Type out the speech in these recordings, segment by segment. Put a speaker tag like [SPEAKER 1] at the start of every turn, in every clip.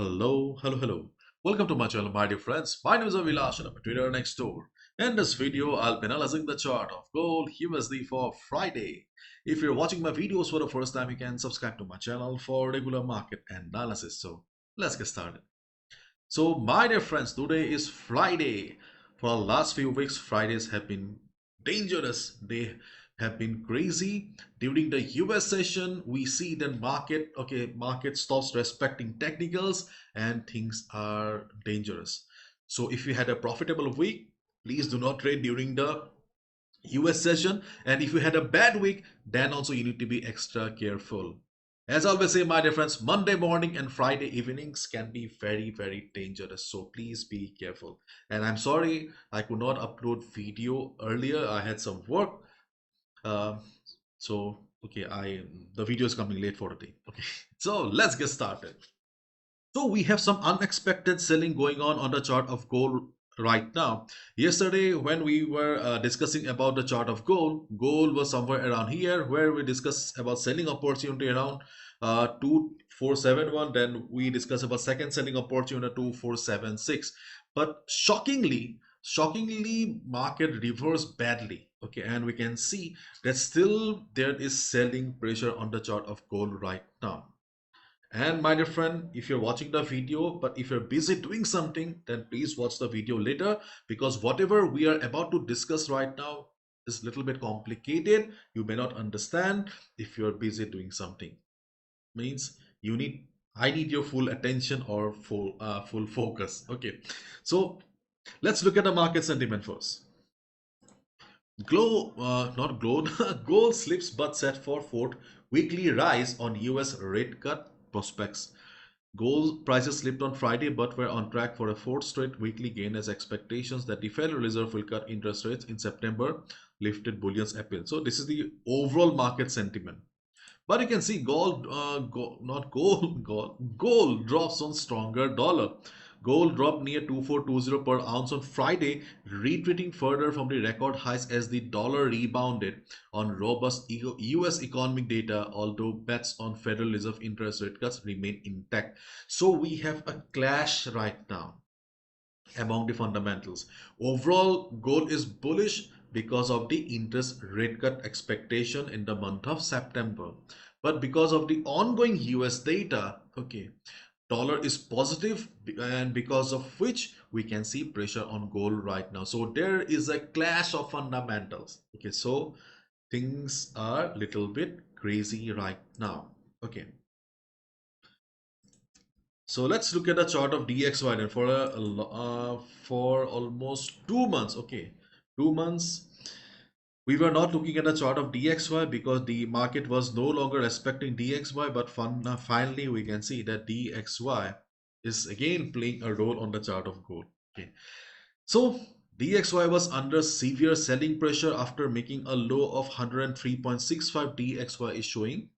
[SPEAKER 1] Hello. Welcome to my channel, my dear friends. My name is Avilash and I'm a trader next door. In this video, I'll be analyzing the chart of gold USD for Friday. If you're watching my videos for the first time, you can subscribe to my channel for regular market analysis. So let's get started. So my dear friends, today is Friday. For the last few weeks, Fridays have been dangerous. They have been crazy. During the US session, we see the market stops respecting technicals and things are dangerous. So if you had a profitable week, please do not trade during the US session. And if you had a bad week, then also you need to be extra careful. As I always say, my dear friends, Monday morning and Friday evenings can be very dangerous. So please be careful. And I'm sorry I could not upload video earlier. I had some work. Uh, okay, the video is coming late for today. Okay, so let's get started. So we have some unexpected selling going on the chart of gold right now. Yesterday, when we were discussing about the chart of gold was somewhere around here where we discussed about selling opportunity around 2471. Then we discussed about second selling opportunity 2476. But shockingly, market reversed badly. Okay, and we can see that still there is selling pressure on the chart of gold right now. And my dear friend, if you're watching the video, but if you're busy doing something, then please watch the video later because whatever we are about to discuss right now is a little bit complicated. You may not understand if you're busy doing something. Means I need your full attention or full focus. Okay, so let's look at the market sentiment first. Not glowed, gold slips but set for fourth weekly rise on US rate cut prospects. Gold prices slipped on Friday but were on track for a fourth straight weekly gain as expectations that the Federal Reserve will cut interest rates in September lifted bullion's appeal. So this is the overall market sentiment. But you can see gold drops on stronger dollar. Gold dropped near 2420 per ounce on Friday, retreating further from the record highs as the dollar rebounded on robust US economic data, although bets on Federal Reserve interest rate cuts remain intact. So we have a clash right now among the fundamentals. Overall, gold is bullish because of the interest rate cut expectation in the month of September. But because of the ongoing US data, okay, dollar is positive and because of which we can see pressure on gold right now. So there is a clash of fundamentals. Okay, so things are little bit crazy right now. Okay. So let's look at the chart of DXY then for almost 2 months. Okay, 2 months. We were not looking at the chart of DXY because the market was no longer respecting DXY, but finally we can see that DXY is again playing a role on the chart of gold. Okay, so DXY was under severe selling pressure after making a low of 103.65. DXY is showing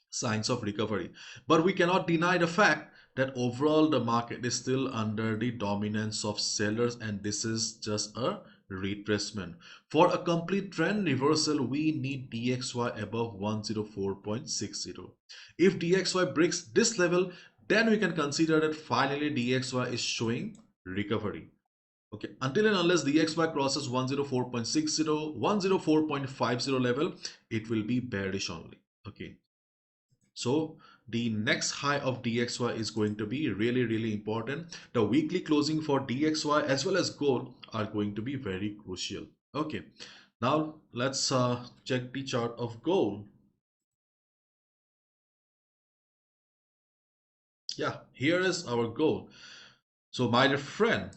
[SPEAKER 1] signs of recovery. But we cannot deny the fact that overall the market is still under the dominance of sellers and this is just a retracement. For a complete trend reversal, we need DXY above 104.60. If DXY breaks this level, then we can consider that finally DXY is showing recovery. Okay, until and unless DXY crosses 104.60, 104.50 level, it will be bearish only. Okay. So the next high of DXY is going to be really important. The weekly closing for DXY as well as gold are going to be very crucial. Okay, now let's check the chart of gold. Yeah, here is our gold. So my dear friend,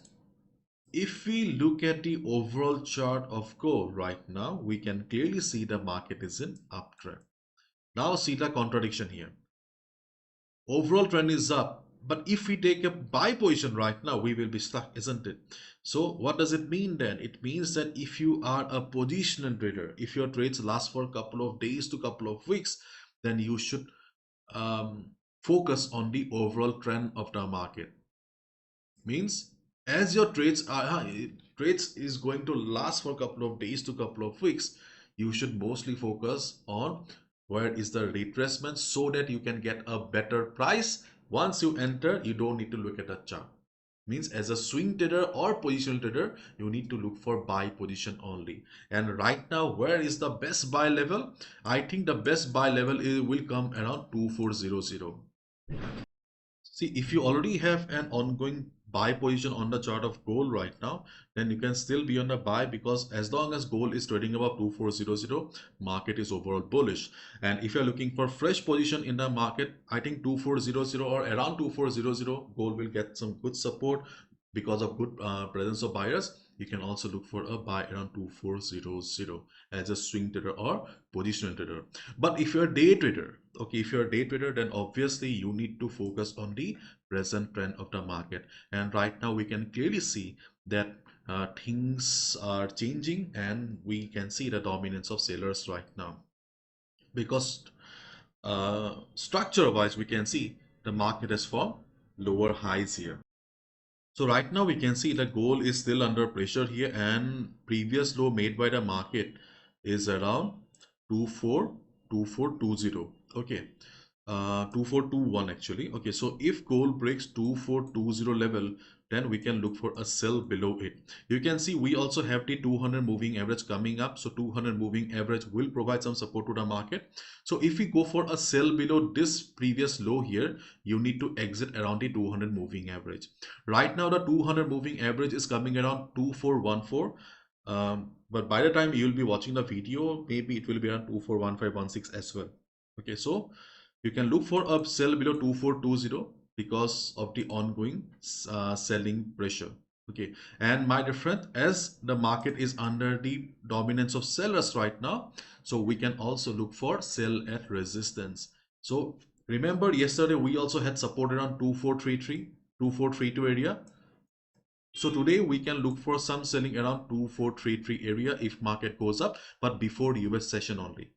[SPEAKER 1] if we look at the overall chart of gold right now, we can clearly see the market is in uptrend. Now see the contradiction here. Overall trend is up, but if we take a buy position right now, we will be stuck, isn't it? So what does it mean then? It means that if you are a positional trader, if your trades last for a couple of days to couple of weeks, then you should focus on the overall trend of the market. Means as your trades is going to last for a couple of days to couple of weeks, you should mostly focus on where is the retracement so that you can get a better price Once you enter, you don't need to look at the chart. Means as a swing trader or positional trader, you need to look for buy position only. And right now, where is the best buy level? I think the best buy level will come around 2400. See, if you already have an ongoing buy position on the chart of gold right now, then you can still be on the buy, because as long as gold is trading above 2400, market is overall bullish. And if you're looking for fresh position in the market, I think 2400 or around 2400, gold will get some good support because of good presence of buyers. You can also look for a buy around 2400 as a swing trader or positional trader. But if you're a day trader, okay, if you're a day trader, then obviously you need to focus on the present trend of the market. And right now we can clearly see that things are changing, and we can see the dominance of sellers right now, because structure wise we can see the market has formed lower highs here. So right now we can see the gold is still under pressure here, and previous low made by the market is around 242420. Okay, 2421 actually. Okay, so if gold breaks 2420 level, then we can look for a sell below it. You can see we also have the 200 moving average coming up. So 200 moving average will provide some support to the market. So if we go for a sell below this previous low here, you need to exit around the 200 moving average. Right now the 200 moving average is coming around 2414. But by the time you'll be watching the video, maybe it will be around 241516 as well. Okay, so you can look for a sell below 2420 because of the ongoing selling pressure. Okay, and my dear friend, as the market is under the dominance of sellers right now, so we can also look for sell at resistance. So remember yesterday we also had support around 2433, 2432 area. So today we can look for some selling around 2433 area if market goes up, but before US session only.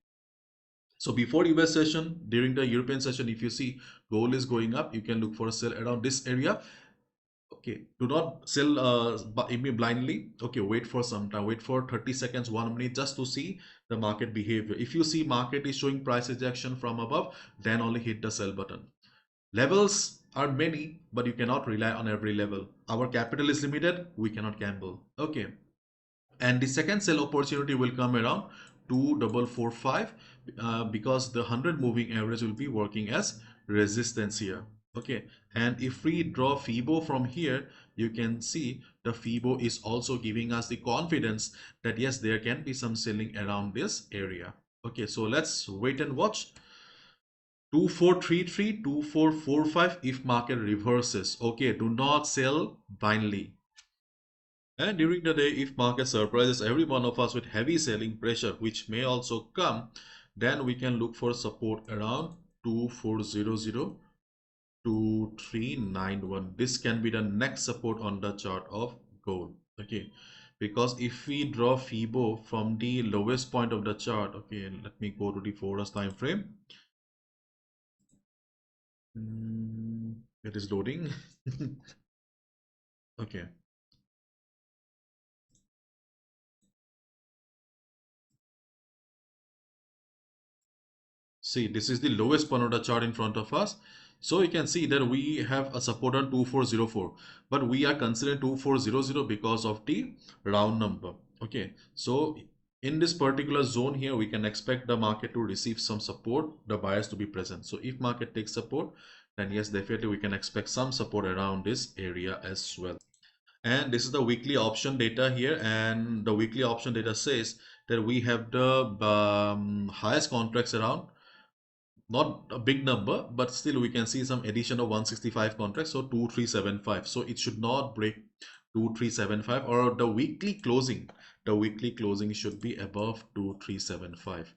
[SPEAKER 1] So before US session, during the European session, if you see gold is going up, you can look for a sell around this area. Okay, do not sell blindly. Okay, wait for some time, wait for 30 seconds, 1 minute, just to see the market behavior. If you see market is showing price rejection from above, then only hit the sell button. Levels are many, but you cannot rely on every level. Our capital is limited, we cannot gamble. Okay, and the second sell opportunity will come around 2445, because the 100 moving average will be working as resistance here. Okay, and if we draw FIBO from here, you can see the FIBO is also giving us the confidence that yes, there can be some selling around this area. Okay, so let's wait and watch. 2433, 2445 if market reverses. Okay, do not sell blindly. And during the day, if market surprises every one of us with heavy selling pressure, which may also come, then we can look for support around 2400, 2391. This can be the next support on the chart of gold. Okay, because if we draw FIBO from the lowest point of the chart, okay, let me go to the 4 hours time frame. It is loading. Okay. See, this is the lowest point of the chart in front of us. So you can see that we have a support on 2404, but we are considering 2400 because of the round number. Okay, so in this particular zone here, we can expect the market to receive some support, the buyers to be present. So if market takes support, then yes, definitely we can expect some support around this area as well. And this is the weekly option data here, and the weekly option data says that we have the highest contracts around, not a big number, but still we can see some addition of 165 contracts, so 2375. So it should not break 2375, or the weekly closing should be above 2375.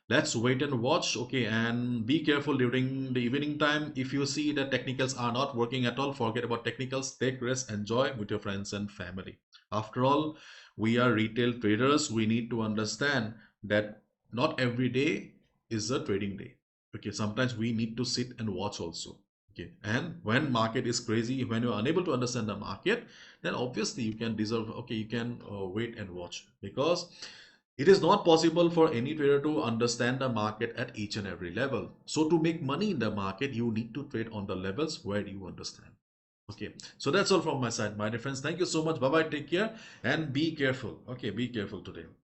[SPEAKER 1] Let's wait and watch. Okay, and be careful during the evening time. If you see that technicals are not working at all, forget about technicals, take rest, enjoy with your friends and family. After all, we are retail traders. We need to understand that not every day is a trading day. Okay, sometimes we need to sit and watch also. Okay, and when market is crazy, when you're unable to understand the market, then obviously you can deserve, okay, you can wait and watch, because It is not possible for any trader to understand the market at each and every level. So to make money in the market, you need to trade on the levels where you understand. Okay, so that's all from my side, my dear friends. Thank you so much. Bye bye. Take care and be careful. Okay, be careful today.